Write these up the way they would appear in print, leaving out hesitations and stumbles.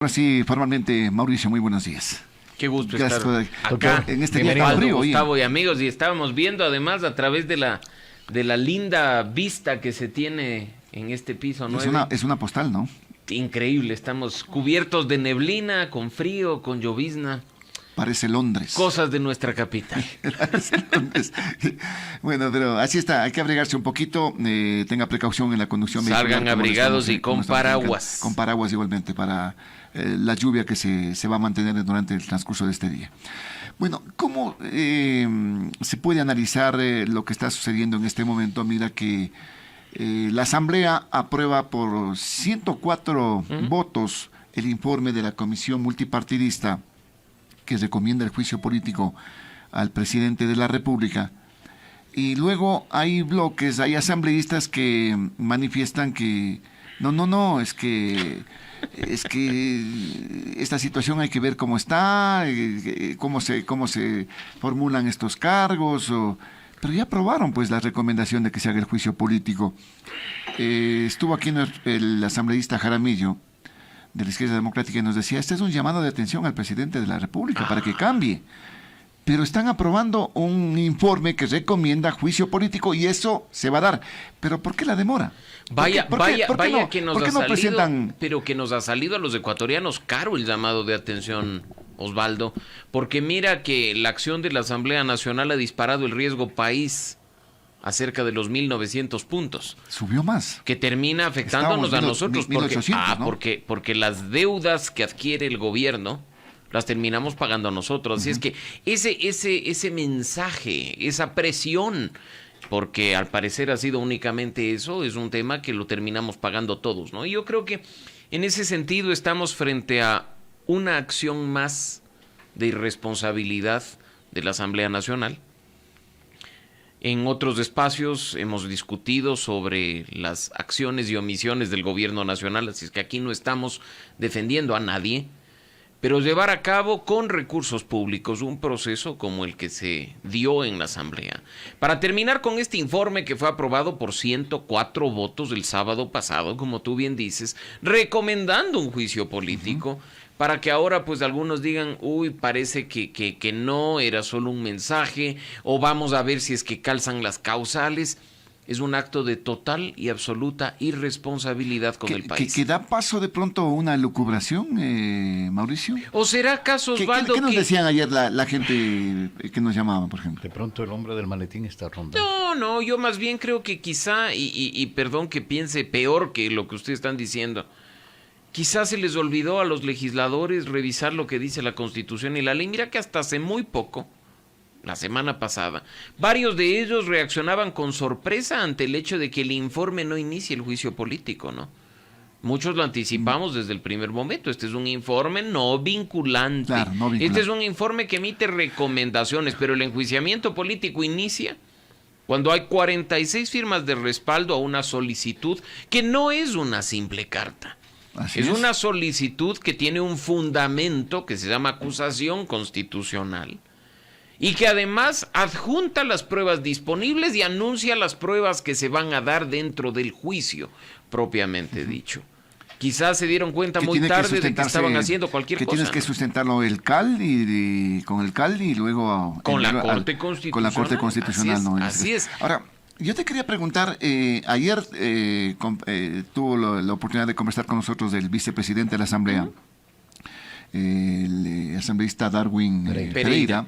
Ahora sí, formalmente, Mauricio, muy buenos días. Qué gusto Gracias estar por- acá en este con día tan frío, Gustavo y amigos, y estábamos viendo además a través de la linda vista que se tiene en este piso 9. Es una postal, ¿no? Increíble, estamos cubiertos de neblina, con frío, con llovizna. Parece Londres. Cosas de nuestra capital. Parece Londres. Bueno, pero así está, hay que abrigarse un poquito, tenga precaución en la conducción vehicular. Salgan como abrigados y con estamos paraguas. Con paraguas igualmente para la lluvia que se va a mantener durante el transcurso de este día. Bueno, ¿cómo se puede analizar lo que está sucediendo en este momento? Mira que la Asamblea aprueba por 104 votos el informe de la Comisión Multipartidista que recomienda el juicio político al presidente de la República. Y luego hay bloques, hay asambleístas que manifiestan que no, es que esta situación hay que ver cómo está, cómo se formulan estos cargos, pero ya aprobaron pues la recomendación de que se haga el juicio político. Estuvo aquí el asambleísta Jaramillo de la Izquierda Democrática y nos decía, este es un llamado de atención al presidente de la República para que cambie. Pero están aprobando un informe que recomienda juicio político y eso se va a dar. ¿Pero por qué la demora? Vaya que nos ha salido, presentan? pero que nos ha salido a los ecuatorianos caro el llamado de atención, Osvaldo, porque mira que la acción de la Asamblea Nacional ha disparado el riesgo país a cerca de los 1.900 puntos. Subió más. Que termina afectándonos a nosotros, 1.800, ¿no? porque las deudas que adquiere el gobierno las terminamos pagando a nosotros. Así es que ese mensaje, esa presión, porque al parecer ha sido únicamente eso, es un tema que lo terminamos pagando todos, ¿no? Y yo creo que en ese sentido estamos frente a una acción más de irresponsabilidad de la Asamblea Nacional. En otros espacios hemos discutido sobre las acciones y omisiones del gobierno nacional, así es que aquí no estamos defendiendo a nadie, pero llevar a cabo con recursos públicos un proceso como el que se dio en la Asamblea. Para terminar con este informe que fue aprobado por 104 votos el sábado pasado, como tú bien dices, recomendando un juicio político, para que ahora pues algunos digan, uy, parece que no, era solo un mensaje, o vamos a ver si es que calzan las causales. Es un acto de total y absoluta irresponsabilidad con el país. Que da paso de pronto a una lucubración, Mauricio. ¿O será acaso, Osvaldo? ¿Qué nos decían ayer la gente que nos llamaba, por ejemplo? De pronto el hombre del maletín está rondando. No, yo más bien creo que quizá, y perdón que piense peor que lo que ustedes están diciendo, quizás se les olvidó a los legisladores revisar lo que dice la Constitución y la ley. Mira que hasta hace muy poco, la semana pasada, varios de ellos reaccionaban con sorpresa ante el hecho de que el informe no inicie el juicio político, ¿no? Muchos lo anticipamos desde el primer momento. Este es un informe no vinculante. Claro, no vinculante. Este es un informe que emite recomendaciones, pero el enjuiciamiento político inicia cuando hay 46 firmas de respaldo a una solicitud que no es una simple carta. Así es una solicitud que tiene un fundamento que se llama acusación constitucional y que además adjunta las pruebas disponibles y anuncia las pruebas que se van a dar dentro del juicio propiamente dicho. Quizás se dieron cuenta muy tarde de que estaban haciendo cualquier cosa. Que tienes que sustentarlo con el CAL y luego con la Corte Constitucional. Con la Corte Constitucional, así es. Ahora, yo te quería preguntar, ayer tuvo la oportunidad de conversar con nosotros el vicepresidente de la Asamblea, el asambleísta Darwin Pereira,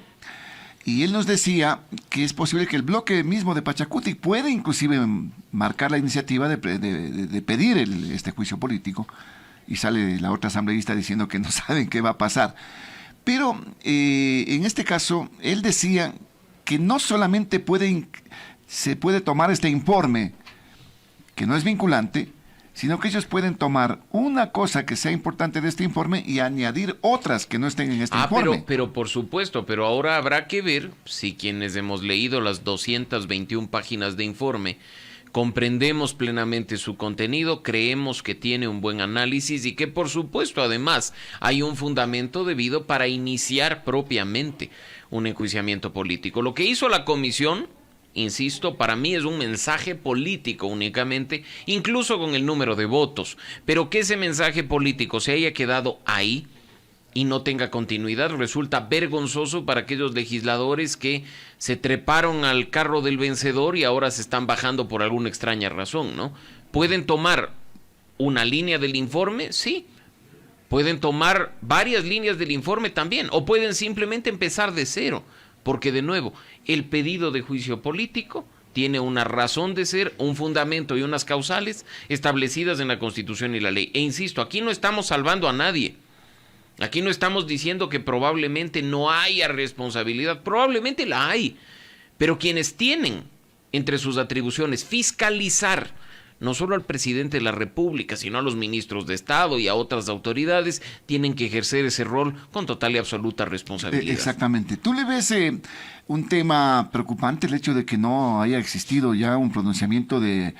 y él nos decía que es posible que el bloque mismo de Pachacuti puede inclusive marcar la iniciativa de pedir este juicio político, y sale la otra asambleísta diciendo que no saben qué va a pasar. Pero en este caso, él decía que no solamente se puede tomar este informe, que no es vinculante, sino que ellos pueden tomar una cosa que sea importante de este informe y añadir otras que no estén en este informe. Pero por supuesto, pero ahora habrá que ver si quienes hemos leído las 221 páginas de informe comprendemos plenamente su contenido, creemos que tiene un buen análisis y que por supuesto además hay un fundamento debido para iniciar propiamente un enjuiciamiento político. Lo que hizo la comisión insisto, para mí es un mensaje político únicamente, incluso con el número de votos, pero que ese mensaje político se haya quedado ahí y no tenga continuidad resulta vergonzoso para aquellos legisladores que se treparon al carro del vencedor y ahora se están bajando por alguna extraña razón, ¿no? ¿Pueden tomar una línea del informe? Sí. Pueden tomar varias líneas del informe también, o pueden simplemente empezar de cero, porque de nuevo, el pedido de juicio político tiene una razón de ser, un fundamento y unas causales establecidas en la Constitución y la ley. E insisto, aquí no estamos salvando a nadie. Aquí no estamos diciendo que probablemente no haya responsabilidad, probablemente la hay, pero quienes tienen entre sus atribuciones fiscalizar no solo al presidente de la República, sino a los ministros de Estado y a otras autoridades, tienen que ejercer ese rol con total y absoluta responsabilidad. Exactamente. ¿Tú le ves un tema preocupante el hecho de que no haya existido ya un pronunciamiento del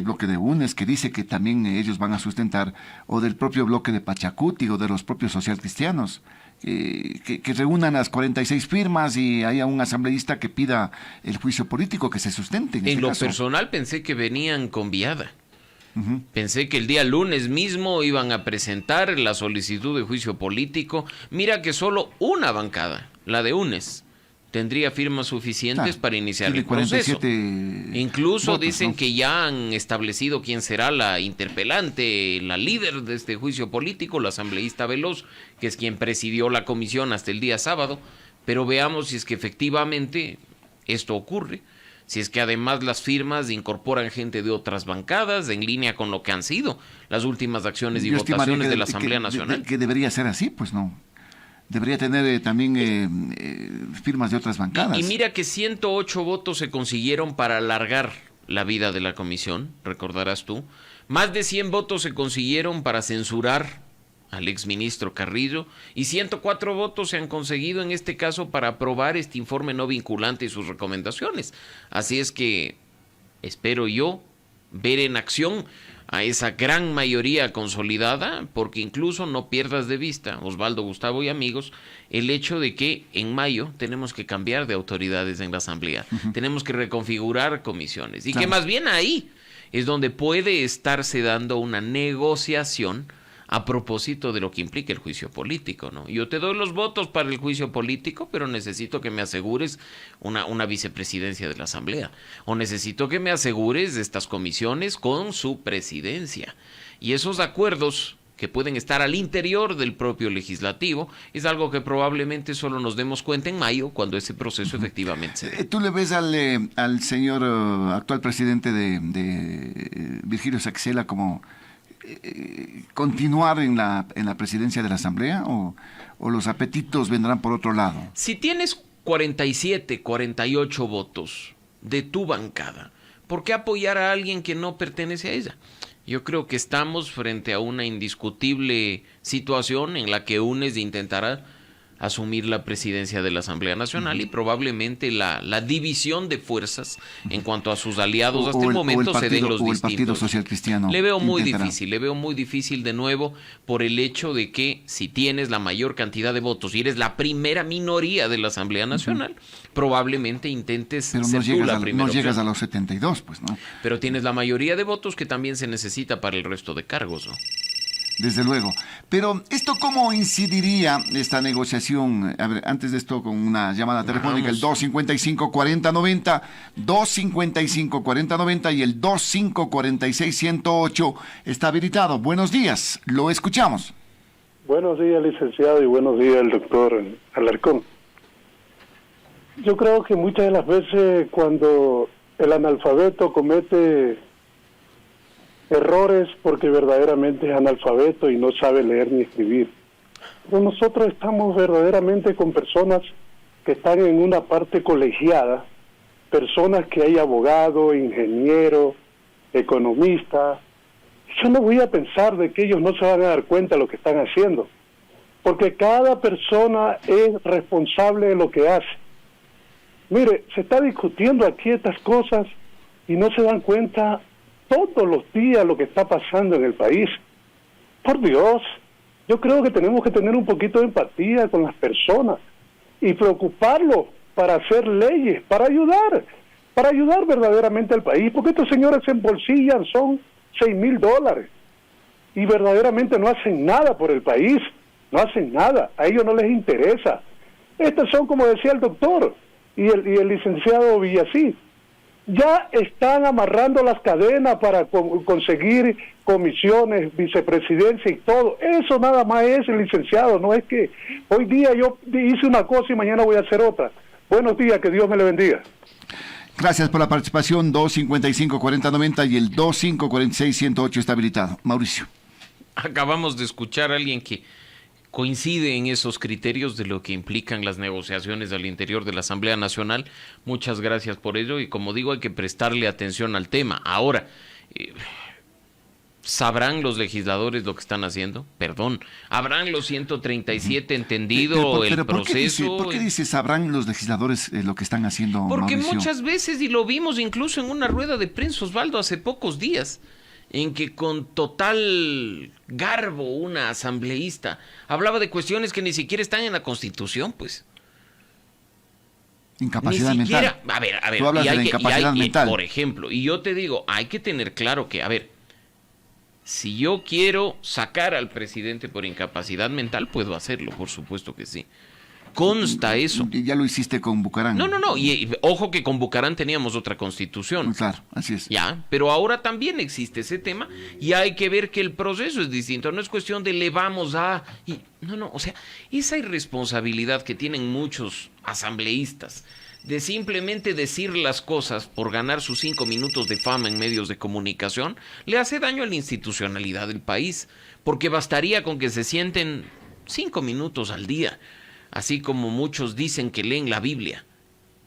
bloque de UNES, que dice que también ellos van a sustentar, o del propio bloque de Pachacuti, o de los propios socialcristianos, que reúnan las 46 firmas y haya un asambleísta que pida el juicio político que se sustente? En lo personal pensé que venían con viada. Pensé que el día lunes mismo iban a presentar la solicitud de juicio político. Mira que solo una bancada, la de UNES, tendría firmas suficientes para iniciar el proceso. Incluso votos, dicen, ¿no?, que ya han establecido quién será la interpelante, la líder de este juicio político, la asambleísta Veloz, que es quien presidió la comisión hasta el día sábado. Pero veamos si es que efectivamente esto ocurre, si es que además las firmas incorporan gente de otras bancadas, en línea con lo que han sido las últimas acciones y votaciones de la Asamblea Nacional. Que debería ser así, pues no. Debería tener también firmas de otras bancadas. Y mira que 108 votos se consiguieron para alargar la vida de la comisión, recordarás tú. Más de 100 votos se consiguieron para censurar al exministro Carrillo, y 104 votos se han conseguido en este caso para aprobar este informe no vinculante y sus recomendaciones. Así es que espero yo ver en acción a esa gran mayoría consolidada, porque incluso no pierdas de vista, Osvaldo, Gustavo y amigos, el hecho de que en mayo tenemos que cambiar de autoridades en la Asamblea, tenemos que reconfigurar comisiones, y que más bien ahí es donde puede estarse dando una negociación a propósito de lo que implica el juicio político, ¿no? Yo te doy los votos para el juicio político, pero necesito que me asegures una vicepresidencia de la Asamblea, o necesito que me asegures de estas comisiones con su presidencia. Y esos acuerdos que pueden estar al interior del propio legislativo es algo que probablemente solo nos demos cuenta en mayo, cuando ese proceso efectivamente se dé. ¿Tú le ves al señor actual presidente de Virgilio Saxela como continuar en la presidencia de la Asamblea, o los apetitos vendrán por otro lado? Si tienes 47, 48 votos de tu bancada, ¿por qué apoyar a alguien que no pertenece a ella? Yo creo que estamos frente a una indiscutible situación en la que UNES intentará asumir la presidencia de la Asamblea Nacional, y probablemente la división de fuerzas en cuanto a sus aliados hasta el momento se den los distintos. El Partido Social Cristiano. Le veo muy difícil de nuevo, por el hecho de que si tienes la mayor cantidad de votos y eres la primera minoría de la Asamblea Nacional, probablemente intentes ser tú la primera opción. No llegas a los 72, pues, ¿no? Pero tienes la mayoría de votos que también se necesita para el resto de cargos, ¿no? Desde luego. Pero, ¿esto cómo incidiría esta negociación? A ver, antes de esto, con una llamada telefónica, el 255-4090, 255-4090 y el 2546-108 está habilitado. Buenos días, lo escuchamos. Buenos días, licenciado, y buenos días, el doctor Alarcón. Yo creo que muchas de las veces cuando el analfabeto comete errores porque verdaderamente es analfabeto y no sabe leer ni escribir. Pero nosotros estamos verdaderamente con personas que están en una parte colegiada, personas que hay abogado, ingeniero, economista. Yo no voy a pensar de que ellos no se van a dar cuenta de lo que están haciendo, porque cada persona es responsable de lo que hace. Mire, se está discutiendo aquí estas cosas y no se dan cuenta todos los días lo que está pasando en el país. Por Dios, yo creo que tenemos que tener un poquito de empatía con las personas y preocuparlos para hacer leyes, para ayudar para ayudar verdaderamente al país, porque estos señores se embolsillan, son $6,000 y verdaderamente no hacen nada por el país, no hacen nada, a ellos no les interesa. Estos son, como decía el doctor y el licenciado Villasí, ya están amarrando las cadenas para conseguir comisiones, vicepresidencia y todo. Eso nada más es, licenciado, no es que hoy día yo hice una cosa y mañana voy a hacer otra. Buenos días, que Dios me le bendiga. Gracias por la participación. 255-4090 y el 2546-108 está habilitado. Mauricio. Acabamos de escuchar a alguien que coincide en esos criterios de lo que implican las negociaciones al interior de la Asamblea Nacional. Muchas gracias por ello y, como digo, hay que prestarle atención al tema. Ahora, ¿sabrán los legisladores lo que están haciendo? Perdón, ¿habrán los 137 entendido el proceso? ¿Por qué dice sabrán los legisladores lo que están haciendo, Porque Mauricio? muchas veces, y lo vimos incluso en una rueda de prensa, Osvaldo, hace pocos días, en que con total garbo una asambleísta hablaba de cuestiones que ni siquiera están en la Constitución, pues. Incapacidad ni siquiera, mental. A ver, Tú hablas de la incapacidad mental. Por ejemplo, y yo te digo, hay que tener claro que, a ver, si yo quiero sacar al presidente por incapacidad mental, puedo hacerlo, por supuesto que sí. Consta eso. Ya lo hiciste con Bucarán. No, y ojo que con Bucarán teníamos otra constitución. Claro, así es. Ya, pero ahora también existe ese tema y hay que ver que el proceso es distinto, no es cuestión de le vamos a... No, o sea, esa irresponsabilidad que tienen muchos asambleístas de simplemente decir las cosas por ganar sus 5 minutos de fama en medios de comunicación, le hace daño a la institucionalidad del país, porque bastaría con que se sienten 5 minutos al día, así como muchos dicen que leen la Biblia,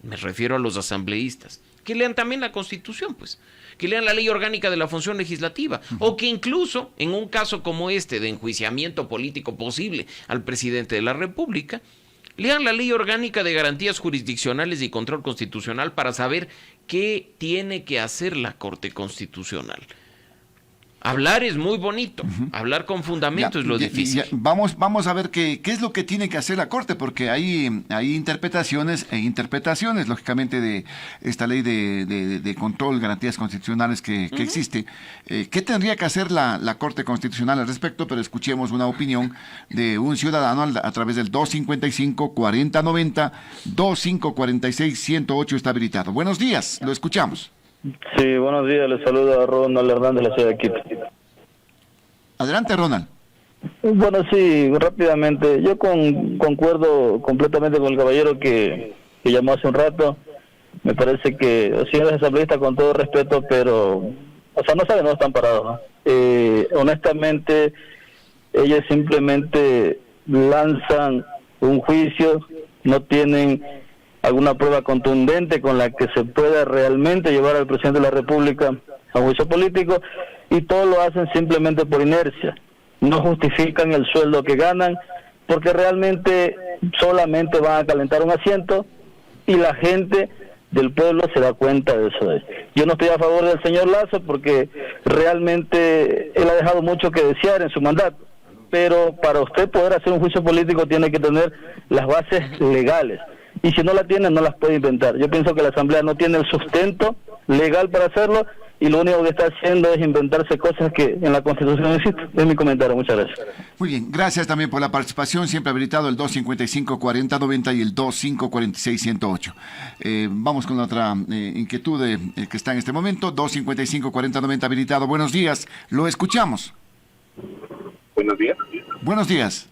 me refiero a los asambleístas, que lean también la Constitución, pues, que lean la ley orgánica de la función legislativa, o que incluso, en un caso como este de enjuiciamiento político posible al presidente de la República, lean la ley orgánica de garantías jurisdiccionales y control constitucional para saber qué tiene que hacer la Corte Constitucional. Hablar es muy bonito, hablar con fundamento es lo difícil. Vamos a ver qué es lo que tiene que hacer la Corte, porque hay interpretaciones e interpretaciones, lógicamente, de esta ley de control, garantías constitucionales que existe. ¿Qué tendría que hacer la Corte Constitucional al respecto? Pero escuchemos una opinión de un ciudadano a través del 255-4090, 2546-108 está habilitado. Buenos días, lo escuchamos. Sí, buenos días, les saludo a Ronald Hernández de la ciudad de Quito. Adelante, Ronald. Bueno, sí, rápidamente, yo concuerdo completamente con el caballero que llamó hace un rato. Me parece que los señores asambleístas, con todo respeto, pero, o sea, no saben dónde están parados, ¿no? Honestamente, ellos simplemente lanzan un juicio, no tienen alguna prueba contundente con la que se pueda realmente llevar al presidente de la República a un juicio político, y todo lo hacen simplemente por inercia. No justifican el sueldo que ganan, porque realmente solamente van a calentar un asiento y la gente del pueblo se da cuenta de eso. Yo no estoy a favor del señor Lasso porque realmente él ha dejado mucho que desear en su mandato, pero para usted poder hacer un juicio político tiene que tener las bases legales. Y si no la tiene, no las puede inventar. Yo pienso que la Asamblea no tiene el sustento legal para hacerlo y lo único que está haciendo es inventarse cosas que en la Constitución no existen. Es mi comentario. Muchas gracias. Muy bien. Gracias también por la participación. Siempre habilitado el 255-4090 y el 2546-108. Vamos con la otra inquietud que está en este momento. 255-4090 habilitado. Buenos días. Lo escuchamos. Buenos días. Buenos días.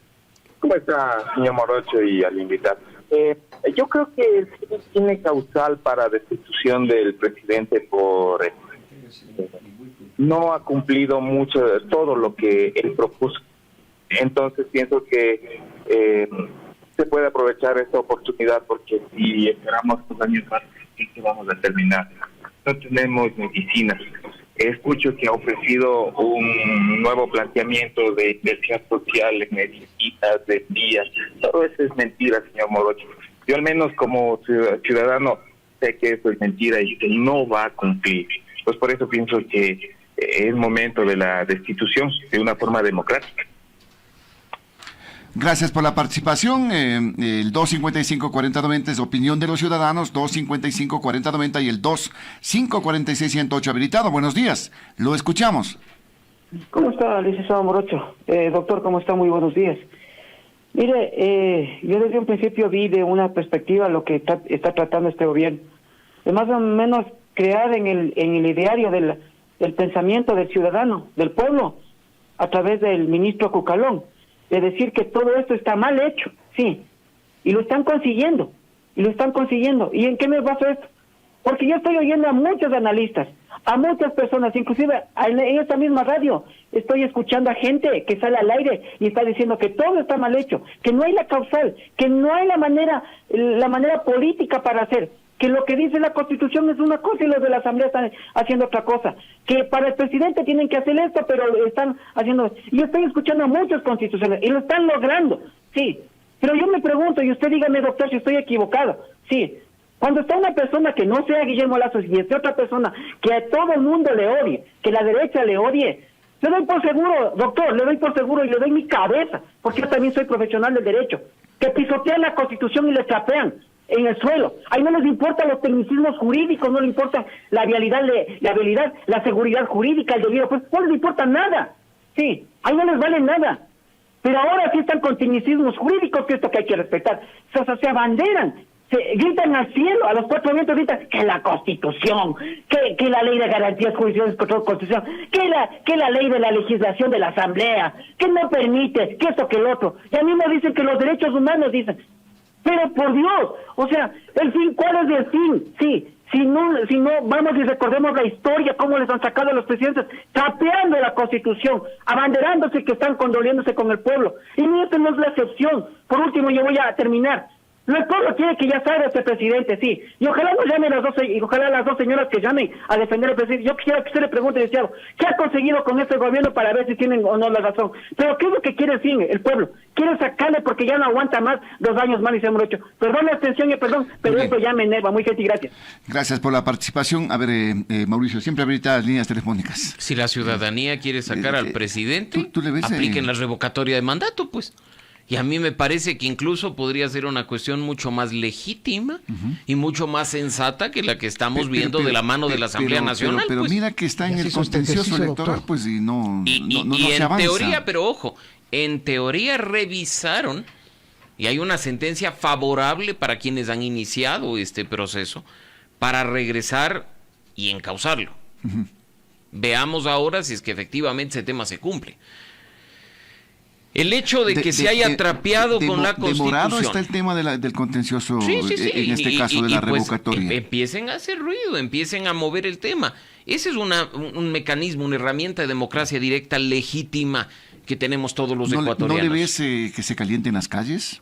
¿Cómo está, señor Morocho y al invitado? Yo creo que el sí tiene causal para destitución del presidente por no ha cumplido mucho todo lo que él propuso. Entonces pienso que se puede aprovechar esta oportunidad, porque si esperamos 2 años más, ¿qué vamos a terminar? No tenemos medicinas. Escucho que ha ofrecido un nuevo planteamiento de inversión social en medicinas, de vías. Todo eso es mentira, señor Morocho. Yo al menos como ciudadano sé que eso es mentira y que no va a cumplir. Pues por eso pienso que es momento de la destitución de una forma democrática. Gracias por la participación. El 255-4090 es opinión de los ciudadanos, 255-4090 y el 2546-108 habilitado. Buenos días, lo escuchamos. ¿Cómo está, licenciado Morocho? Doctor, ¿cómo está? Muy buenos días. Mire, yo desde un principio vi de una perspectiva lo que está tratando este gobierno, de más o menos crear en el ideario del pensamiento del ciudadano, del pueblo, a través del ministro Cucalón, de decir que todo esto está mal hecho, sí, y lo están consiguiendo, ¿Y en qué me baso esto? Porque yo estoy oyendo a muchos analistas, a muchas personas, inclusive en esta misma radio, estoy escuchando a gente que sale al aire y está diciendo que todo está mal hecho, que no hay la causal, que no hay la manera política para hacer, que lo que dice la Constitución es una cosa y los de la Asamblea están haciendo otra cosa, que para el presidente tienen que hacer esto, pero están haciendo... Yo estoy escuchando a muchos constitucionales y lo están logrando, sí, pero yo me pregunto, y usted dígame, doctor, si estoy equivocado, sí. Cuando está una persona que no sea Guillermo Lazo y esté otra persona que a todo el mundo le odie, que la derecha le odie, le doy por seguro, doctor, le doy por seguro y le doy mi cabeza, porque yo también soy profesional del derecho, que pisotean la Constitución y le trapean en el suelo. Ahí no les importan los tecnicismos jurídicos, no les importa la vialidad, la seguridad jurídica, el debido, pues no les importa nada. Sí, ahí no les vale nada. Pero ahora sí están con tecnicismos jurídicos, que esto que hay que respetar. O sea, se abanderan. Gritan al cielo, a los cuatro vientos gritan que la Constitución, que la ley de garantías judiciales contra la Constitución, que la ley de la legislación de la Asamblea, que no permite, que esto, que el otro. Y a mí me dicen que los derechos humanos, dicen. Pero por Dios, o sea, el fin, ¿cuál es el fin? Sí, si no, vamos y recordemos la historia, cómo les han sacado a los presidentes, trapeando la Constitución, abanderándose que están condoliéndose con el pueblo. Y esto no es la excepción. Por último, yo voy a terminar. El pueblo quiere que ya salga este presidente, sí. Y ojalá no llamen ojalá las dos señoras que llamen a defender al presidente. Yo quisiera que usted le pregunte, deseado, ¿qué ha conseguido con este gobierno para ver si tienen o no la razón? Pero ¿qué es lo que quiere el fin, el pueblo? Quiere sacarle porque ya no aguanta más 2 años más y se hemos hecho. Perdón la extensión y perdón, pero esto ya me enerva. Muy gentil, gracias. Gracias por la participación. A ver, Mauricio, siempre habilita las líneas telefónicas. Si la ciudadanía quiere sacar al presidente, ¿tú le ves, apliquen la revocatoria de mandato, pues. Y a mí me parece que incluso podría ser una cuestión mucho más legítima y mucho más sensata que la que estamos viendo de la mano de la Asamblea Nacional. Pero pues. Mira que está en el contencioso electoral, doctor. Pues y no y se en avanza. teoría, pero ojo, en teoría revisaron y hay una sentencia favorable para quienes han iniciado este proceso para regresar y encauzarlo. Veamos ahora si es que efectivamente ese tema se cumple. El hecho de que se haya trapeado con la Constitución. Demorado está el tema del contencioso, sí. en este caso de la revocatoria. Pues, empiecen a hacer ruido, empiecen a mover el tema. Ese es un mecanismo, una herramienta de democracia directa legítima que tenemos todos los ecuatorianos. ¿No le ves que se calienten las calles?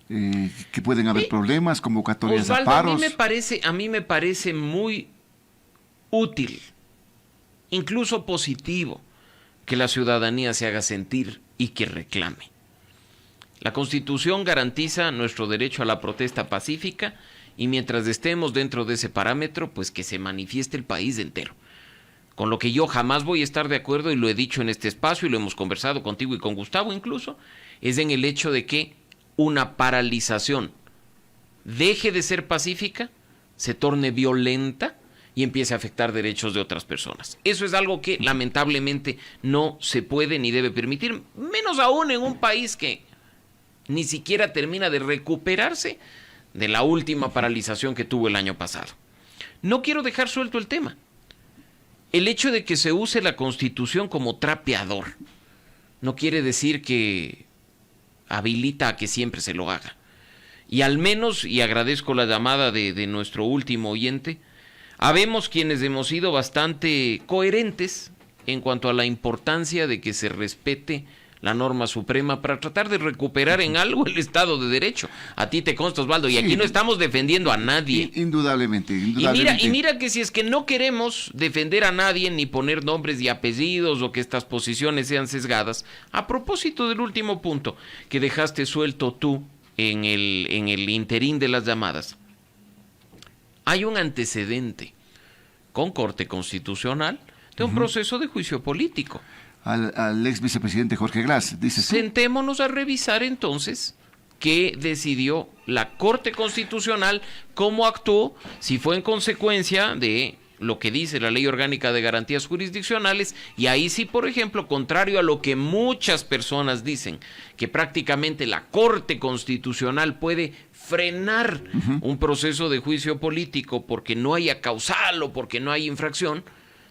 Que pueden haber problemas, convocatorias Osvaldo, a paros. a mí me parece muy útil, incluso positivo, que la ciudadanía se haga sentir y que reclame. La Constitución garantiza nuestro derecho a la protesta pacífica y mientras estemos dentro de ese parámetro, pues que se manifieste el país entero. Con lo que yo jamás voy a estar de acuerdo, y lo he dicho en este espacio y lo hemos conversado contigo y con Gustavo incluso, es en el hecho de que una paralización deje de ser pacífica, se torne violenta y empiece a afectar derechos de otras personas. Eso es algo que lamentablemente no se puede ni debe permitir, menos aún en un país que ni siquiera termina de recuperarse de la última paralización que tuvo el año pasado. No quiero dejar suelto el tema. El hecho de que se use la Constitución como trapeador no quiere decir que habilita a que siempre se lo haga. Y al menos, y agradezco la llamada de nuestro último oyente, habemos quienes hemos sido bastante coherentes en cuanto a la importancia de que se respete la norma suprema para tratar de recuperar en algo el Estado de Derecho. A ti te consta, Osvaldo, y aquí no estamos defendiendo a nadie. Indudablemente. Y mira que si es que no queremos defender a nadie ni poner nombres y apellidos o que estas posiciones sean sesgadas, a propósito del último punto que dejaste suelto tú en el interín de las llamadas, hay un antecedente con Corte Constitucional de un proceso de juicio político. al ex vicepresidente Jorge Glass. Dices tú. Sentémonos a revisar entonces qué decidió la Corte Constitucional, cómo actuó, si fue en consecuencia de lo que dice la Ley Orgánica de Garantías Jurisdiccionales, y ahí sí, por ejemplo, contrario a lo que muchas personas dicen, que prácticamente la Corte Constitucional puede frenar un proceso de juicio político porque no haya causal o porque no hay infracción.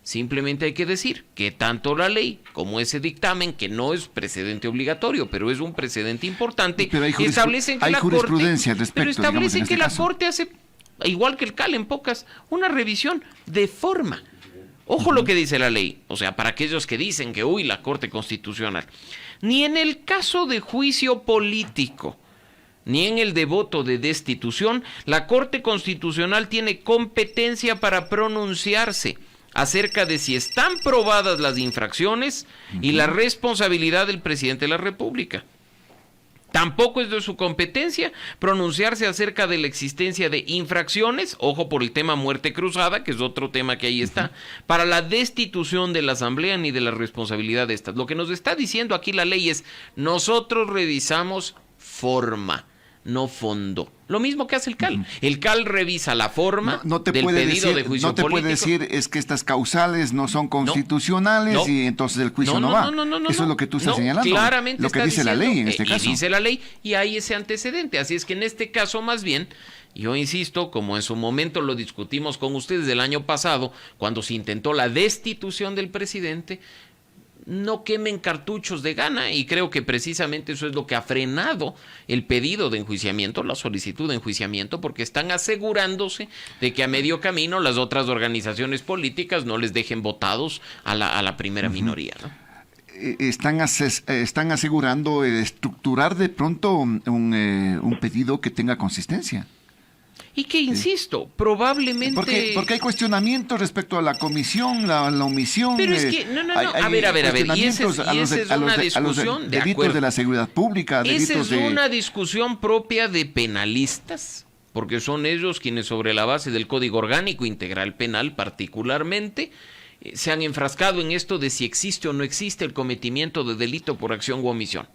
Simplemente hay que decir que tanto la ley como ese dictamen, que no es precedente obligatorio, pero es un precedente importante, establecen que hay la jurisprudencia al Corte, respecto, pero establecen digamos, en que este la caso. Corte hace, igual que el CAL en pocas, una revisión de forma. Ojo lo que dice la ley, o sea, para aquellos que dicen que, uy, la Corte Constitucional, ni en el caso de juicio político, ni en el de voto de destitución, la Corte Constitucional tiene competencia para pronunciarse acerca de si están probadas las infracciones y la responsabilidad del presidente de la República. Tampoco es de su competencia pronunciarse acerca de la existencia de infracciones, ojo por el tema muerte cruzada, que es otro tema que ahí está, para la destitución de la Asamblea ni de la responsabilidad de estas. Lo que nos está diciendo aquí la ley es, nosotros revisamos forma, no fondo. Lo mismo que hace el CAL. El CAL revisa la forma del pedido de juicio político. No te puede decir es que estas causales no son constitucionales y entonces el juicio no va. Eso es lo que tú estás señalando. Claramente lo que dice la ley en este caso. Y dice la ley y hay ese antecedente. Así es que en este caso más bien, yo insisto, como en su momento lo discutimos con ustedes el año pasado, cuando se intentó la destitución del presidente, no quemen cartuchos de gana, y creo que precisamente eso es lo que ha frenado el pedido de enjuiciamiento, la solicitud de enjuiciamiento, porque están asegurándose de que a medio camino las otras organizaciones políticas no les dejen votados a la primera minoría, ¿no? Están asegurando estructurar de pronto un pedido que tenga consistencia. Y que, insisto, probablemente... Porque hay cuestionamientos respecto a la comisión, la omisión. Pero es que, a ver, y esa es una discusión, de delitos acuerdo. de la seguridad pública, Esa es una discusión propia de penalistas, porque son ellos quienes sobre la base del Código Orgánico Integral Penal particularmente, se han enfrascado en esto de si existe o no existe el cometimiento de delito por acción u omisión.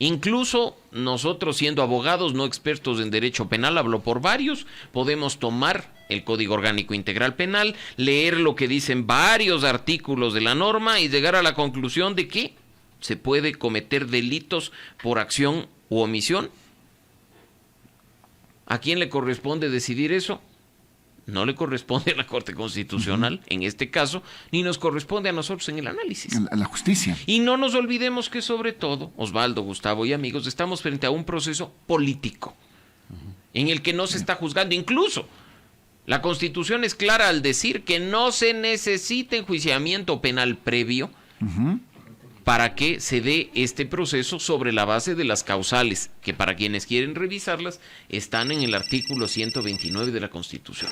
Incluso nosotros, siendo abogados no expertos en derecho penal, hablo por varios, podemos tomar el Código Orgánico Integral Penal, leer lo que dicen varios artículos de la norma y llegar a la conclusión de que se puede cometer delitos por acción u omisión. ¿A quién le corresponde decidir eso? No le corresponde a la Corte Constitucional, en este caso, ni nos corresponde a nosotros en el análisis. A la justicia. Y no nos olvidemos que sobre todo, Osvaldo, Gustavo y amigos, estamos frente a un proceso político, en el que no se está juzgando. Incluso, la Constitución es clara al decir que no se necesita enjuiciamiento penal previo para que se dé este proceso sobre la base de las causales, que para quienes quieren revisarlas, están en el artículo 129 de la Constitución.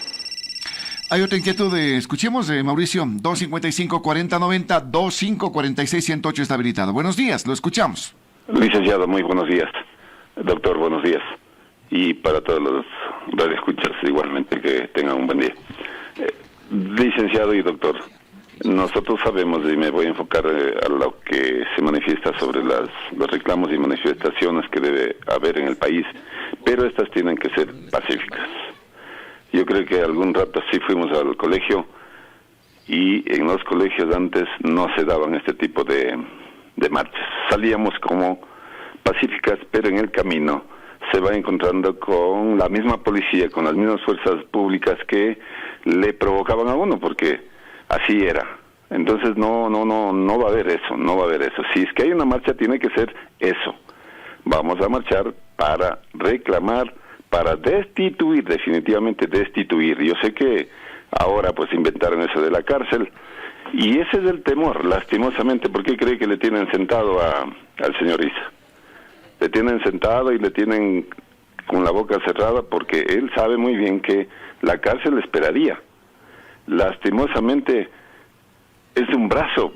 Hay otra inquietud, escuchemos, Mauricio, 255-4090, 2546-108 está habilitado. Buenos días, lo escuchamos. Licenciado, muy buenos días. Doctor, buenos días. Y para todos los radioescuchas, igualmente, que tengan un buen día. Licenciado y doctor, nosotros sabemos, y me voy a enfocar a lo que se manifiesta sobre los reclamos y manifestaciones que debe haber en el país, pero estas tienen que ser pacíficas. Yo creo que algún rato sí fuimos al colegio y en los colegios antes no se daban este tipo de marchas. Salíamos como pacíficas, pero en el camino se va encontrando con la misma policía, con las mismas fuerzas públicas que le provocaban a uno, porque así era. Entonces no va a haber eso, no va a haber eso. Si es que hay una marcha, tiene que ser eso. Vamos a marchar para reclamar, para destituir, definitivamente destituir. Yo sé que ahora pues inventaron eso de la cárcel, y ese es el temor, lastimosamente. ¿Por qué cree que le tienen sentado al señor Issa? Le tienen sentado y le tienen con la boca cerrada porque él sabe muy bien que la cárcel le esperaría. Lastimosamente es un brazo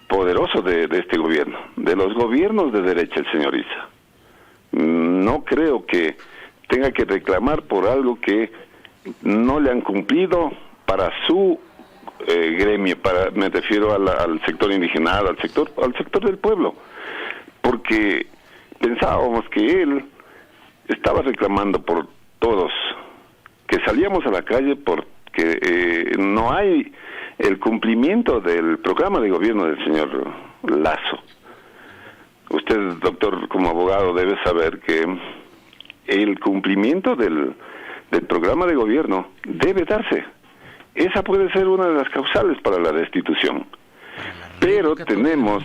poderoso de este gobierno, de los gobiernos de derecha, el señor Issa. No creo que tenga que reclamar por algo que no le han cumplido para su gremio, me refiero al sector indígena, al sector del pueblo, porque pensábamos que él estaba reclamando por todos, que salíamos a la calle porque no hay el cumplimiento del programa de gobierno del señor Lasso. Usted, doctor, como abogado, debe saber que el cumplimiento del programa de gobierno debe darse. Esa puede ser una de las causales para la destitución. Pero tenemos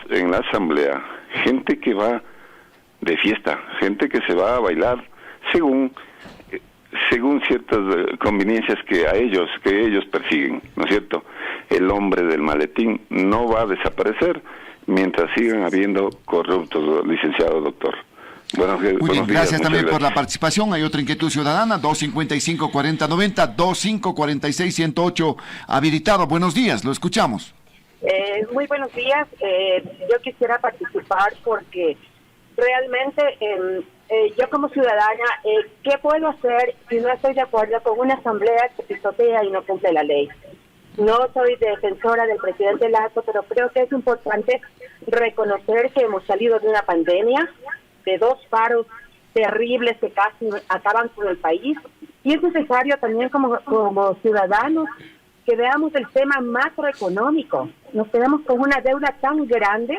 en la asamblea gente que va de fiesta, gente que se va a bailar según ciertas conveniencias que ellos persiguen, ¿no es cierto? El hombre del maletín no va a desaparecer mientras sigan habiendo corruptos, licenciado doctor. Muy bien, gracias también por la participación. Hay otra inquietud ciudadana, 255-4090, 2546-108, habilitado. Buenos días, lo escuchamos. Muy buenos días. Yo quisiera participar porque realmente yo como ciudadana, ¿qué puedo hacer si no estoy de acuerdo con una asamblea que pisotea y no cumple la ley? No soy defensora del presidente Lasso, pero creo que es importante reconocer que hemos salido de una pandemia, de 2 paros terribles que casi acaban con el país, y es necesario también como ciudadanos que veamos el tema macroeconómico. Nos quedamos con una deuda tan grande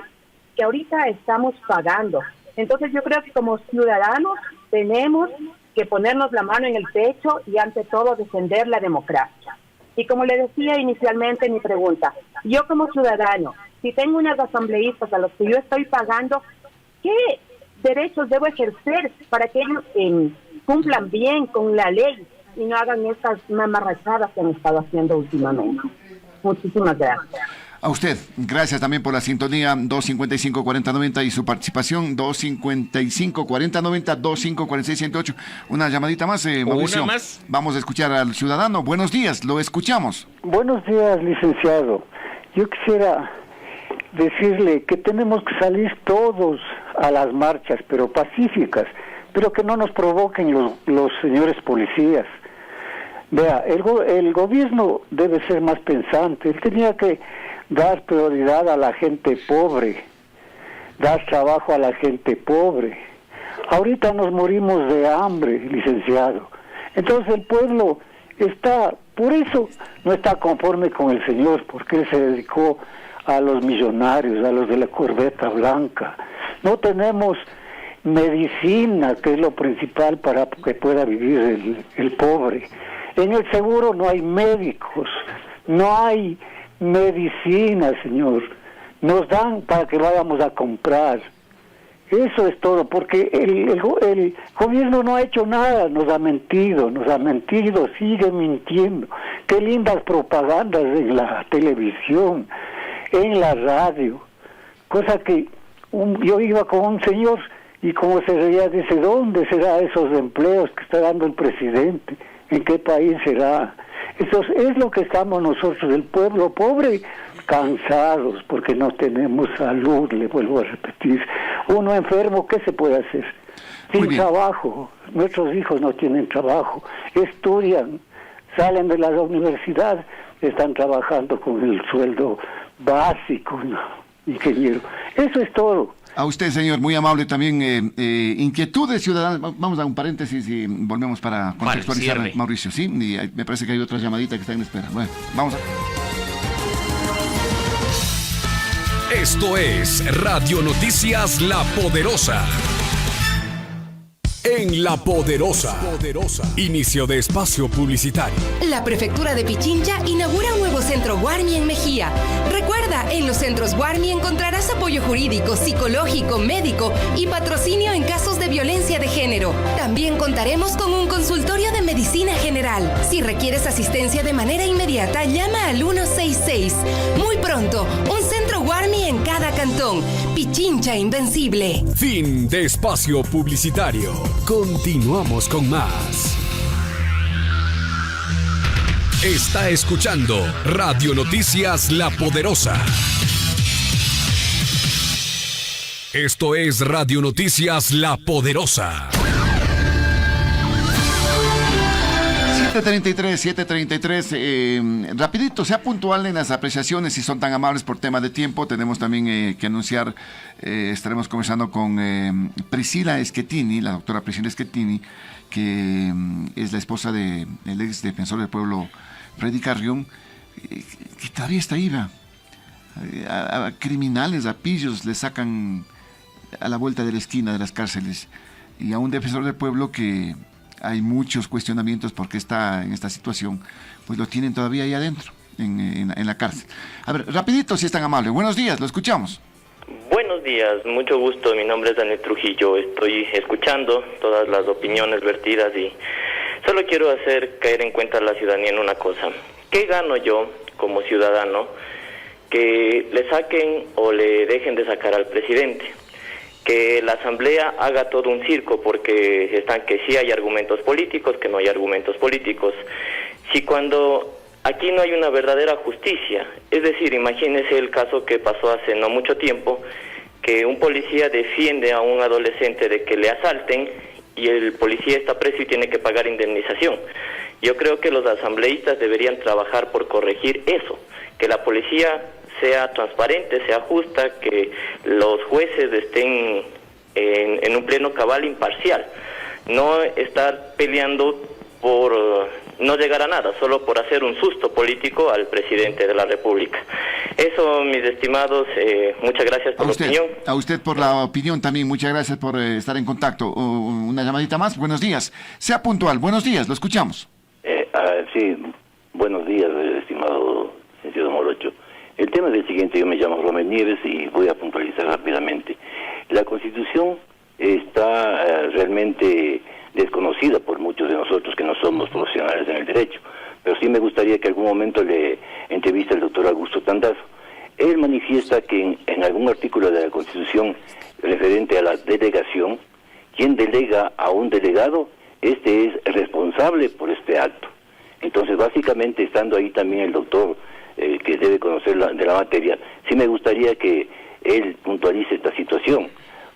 que ahorita estamos pagando. Entonces yo creo que como ciudadanos tenemos que ponernos la mano en el pecho y ante todo defender la democracia. Y como le decía inicialmente en mi pregunta, yo como ciudadano, si tengo unos asambleístas a los que yo estoy pagando, ¿qué derechos debo ejercer para que ellos cumplan bien con la ley y no hagan estas mamarrachadas que han estado haciendo últimamente? Muchísimas gracias. A usted, gracias también por la sintonía, 255-4090 y su participación, 255-4090, 2546-108. Una llamadita más, Mauricio. Una más. Vamos a escuchar al ciudadano. Buenos días, lo escuchamos. Buenos días, licenciado. Yo quisiera decirle que tenemos que salir todos a las marchas, pero pacíficas, pero que no nos provoquen los señores policías. Vea, el gobierno debe ser más pensante. Él tenía que dar prioridad a la gente pobre, dar trabajo a la gente pobre. Ahorita nos morimos de hambre, licenciado. Entonces el pueblo por eso no está conforme con el señor, porque él se dedicó a los millonarios, a los de la corbeta blanca. No tenemos medicina, que es lo principal para que pueda vivir el pobre. En el seguro no hay médicos, no hay medicina, señor. Nos dan para que vayamos a comprar. Eso es todo, porque el gobierno no ha hecho nada, nos ha mentido, sigue mintiendo. Qué lindas propagandas en la televisión, en la radio. Cosa que yo iba con un señor y como se reía, dice, ¿dónde será esos empleos que está dando el presidente? ¿En qué país será? Eso es lo que estamos nosotros, el pueblo pobre, cansados porque no tenemos salud, le vuelvo a repetir. Uno enfermo, ¿qué se puede hacer? Sin trabajo. Nuestros hijos no tienen trabajo, estudian, salen de la universidad, están trabajando con el sueldo básico, ¿no? Ingeniero. Eso es todo. A usted, señor, muy amable también. Inquietudes ciudadanas. Vamos a un paréntesis y volvemos para contextualizar, Mauricio. Sí, y me parece que hay otra llamadita que está en espera. Bueno, vamos a... Esto es Radio Noticias La Poderosa. En La Poderosa. Inicio de espacio publicitario. La Prefectura de Pichincha inaugura un nuevo centro Guarmi en Mejía. Recuerda, en los centros Guarmi encontrarás apoyo jurídico, psicológico, médico y patrocinio en casos de violencia de género. También contaremos con un consultorio de medicina general. Si requieres asistencia de manera inmediata, llama al 166. Muy pronto, un centro Guarmi en cada cantón. Pichincha invencible. Fin de espacio publicitario. Continuamos con más. Está escuchando Radio Noticias La Poderosa. Esto es Radio Noticias La Poderosa. 7:33. Rapidito, sea puntual en las apreciaciones, si son tan amables por tema de tiempo. Tenemos también que anunciar, estaremos conversando con Priscila Schettini, la doctora Priscila Schettini, que es la esposa del ex defensor del pueblo Freddy Carrión, que todavía está viva. A criminales, a pillos, le sacan a la vuelta de la esquina de las cárceles, y a un defensor del pueblo que hay muchos cuestionamientos porque está en esta situación, pues lo tienen todavía ahí adentro, en la cárcel. A ver, rapidito, si es tan amable. Buenos días, lo escuchamos. Buenos días, mucho gusto. Mi nombre es Daniel Trujillo. Estoy escuchando todas las opiniones vertidas y solo quiero hacer caer en cuenta a la ciudadanía en una cosa. ¿Qué gano yo como ciudadano que le saquen o le dejen de sacar al presidente? Que la asamblea haga todo un circo porque están que sí hay argumentos políticos, que no hay argumentos políticos. Si cuando aquí no hay una verdadera justicia, es decir, imagínese el caso que pasó hace no mucho tiempo, que un policía defiende a un adolescente de que le asalten y el policía está preso y tiene que pagar indemnización. Yo creo que los asambleístas deberían trabajar por corregir eso, que la policía sea transparente, sea justa, que los jueces estén en un pleno cabal imparcial, no estar peleando por no llegar a nada, solo por hacer un susto político al presidente de la República. Eso, mis estimados, muchas gracias por la opinión. A usted por la opinión también, muchas gracias por estar en contacto. Una llamadita más, buenos días. Sea puntual, buenos días, lo escuchamos. Sí, buenos días, estimado licenciado Morocho. El tema es el siguiente, yo me llamo Romel Nieves y voy a puntualizar rápidamente. La Constitución está realmente desconocida por muchos de nosotros que no somos profesionales en el derecho, pero sí me gustaría que en algún momento le entreviste al doctor Augusto Tandazo. Él manifiesta que en algún artículo de la Constitución referente a la delegación, quien delega a un delegado, este es responsable por este acto. Entonces, básicamente, estando ahí también el doctor que debe conocer de la materia, sí me gustaría que él puntualice esta situación,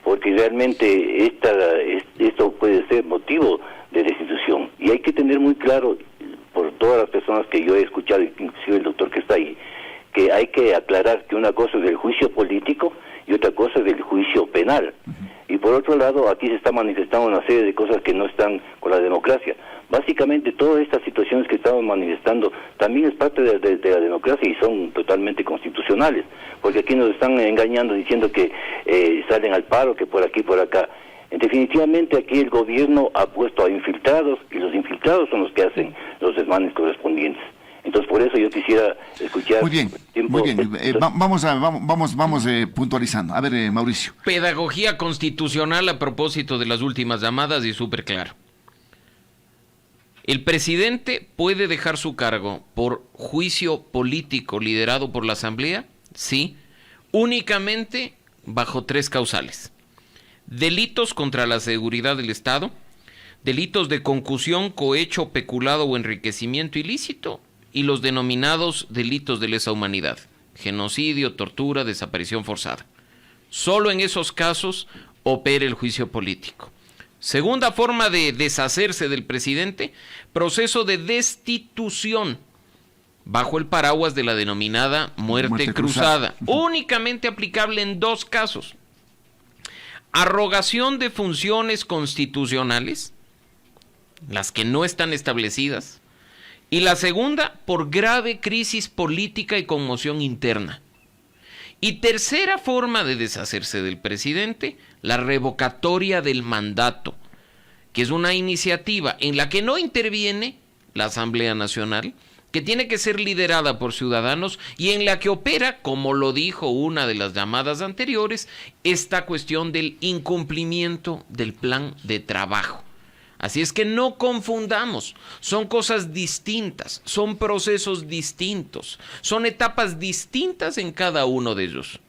porque realmente esto puede ser motivo de destitución, y hay que tener muy claro, por todas las personas que yo he escuchado, inclusive el doctor que está ahí, que hay que aclarar que una cosa es el juicio político y otra cosa es el juicio penal. Y por otro lado, aquí se está manifestando una serie de cosas que no están con la democracia. Básicamente, todas estas situaciones que estamos manifestando también es parte de la democracia y son totalmente constitucionales, porque aquí nos están engañando diciendo que salen al paro, que por aquí, por acá. Definitivamente aquí el gobierno ha puesto a infiltrados y los infiltrados son los que hacen los desmanes correspondientes. Entonces, por eso yo quisiera escuchar... Muy bien. Vamos puntualizando. A ver, Mauricio. Pedagogía constitucional a propósito de las últimas llamadas y súper claro. El presidente puede dejar su cargo por juicio político liderado por la Asamblea, sí, únicamente bajo 3 causales. Delitos contra la seguridad del Estado, delitos de concusión, cohecho, peculado o enriquecimiento ilícito, y los denominados delitos de lesa humanidad, genocidio, tortura, desaparición forzada. Solo en esos casos opera el juicio político. Segunda forma de deshacerse del presidente, proceso de destitución, bajo el paraguas de la denominada muerte cruzada, únicamente aplicable en 2 casos. Arrogación de funciones constitucionales, las que no están establecidas, y la segunda, por grave crisis política y conmoción interna. Y tercera forma de deshacerse del presidente, la revocatoria del mandato, que es una iniciativa en la que no interviene la Asamblea Nacional, que tiene que ser liderada por ciudadanos y en la que opera, como lo dijo una de las llamadas anteriores, esta cuestión del incumplimiento del plan de trabajo. Así es que no confundamos, son cosas distintas, son procesos distintos, son etapas distintas en cada uno de ellos.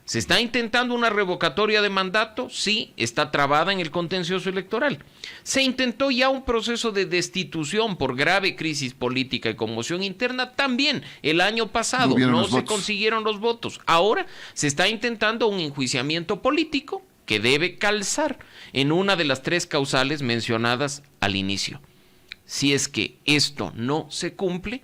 ¿Se está intentando una revocatoria de mandato? Sí, está trabada en el contencioso electoral. Se intentó ya un proceso de destitución por grave crisis política y conmoción interna también el año pasado. No se consiguieron los votos. Ahora se está intentando un enjuiciamiento político que debe calzar en una de las 3 causales mencionadas al inicio. si es que esto no se cumple,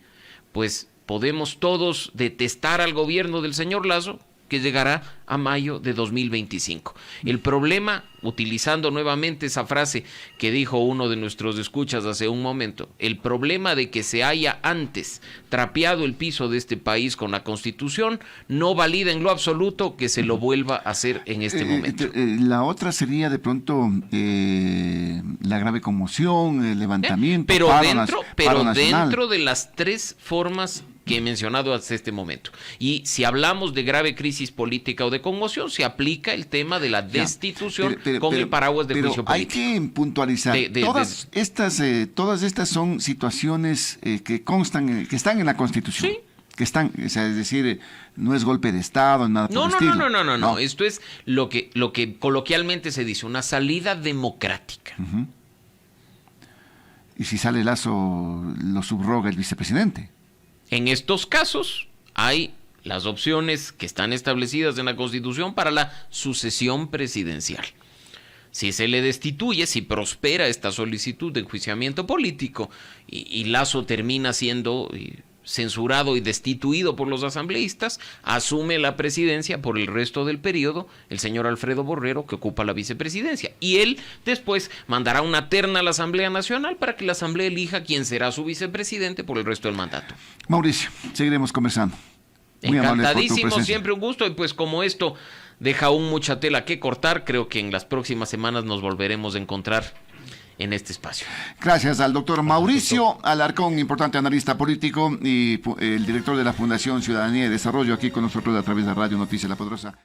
pues podemos todos detestar al gobierno del señor Lasso, que llegará a mayo de 2025. El problema, utilizando nuevamente esa frase que dijo uno de nuestros escuchas hace un momento, el problema de que se haya antes trapeado el piso de este país con la Constitución no valida en lo absoluto que se lo vuelva a hacer en este momento. La otra sería de pronto la grave conmoción, el levantamiento, pero paro nacional. dentro de las tres formas que he mencionado hasta este momento. Y si hablamos de grave crisis política o de conmoción, se aplica el tema de la destitución con el paraguas de juicio político. Hay que puntualizar, todas estas son situaciones que constan, que están en la Constitución. Sí. Que están, o sea, es decir, no es golpe de Estado, nada por el estilo. No. Esto es lo que coloquialmente se dice, una salida democrática. Uh-huh. Y si sale Lasso, lo subroga el vicepresidente. En estos casos hay las opciones que están establecidas en la Constitución para la sucesión presidencial. Si se le destituye, si prospera esta solicitud de enjuiciamiento político y Lasso termina siendo censurado y destituido por los asambleístas, asume la presidencia por el resto del periodo el señor Alfredo Borrero, que ocupa la vicepresidencia, y él después mandará una terna a la Asamblea Nacional para que la Asamblea elija quién será su vicepresidente por el resto del mandato. Mauricio, seguiremos conversando. Muy encantadísimo, siempre un gusto, y pues como esto deja aún mucha tela que cortar, creo que en las próximas semanas nos volveremos a encontrar en este espacio. Gracias al doctor Mauricio Alarcón, importante analista político y el director de la Fundación Ciudadanía y Desarrollo, aquí con nosotros a través de Radio Noticias La Poderosa.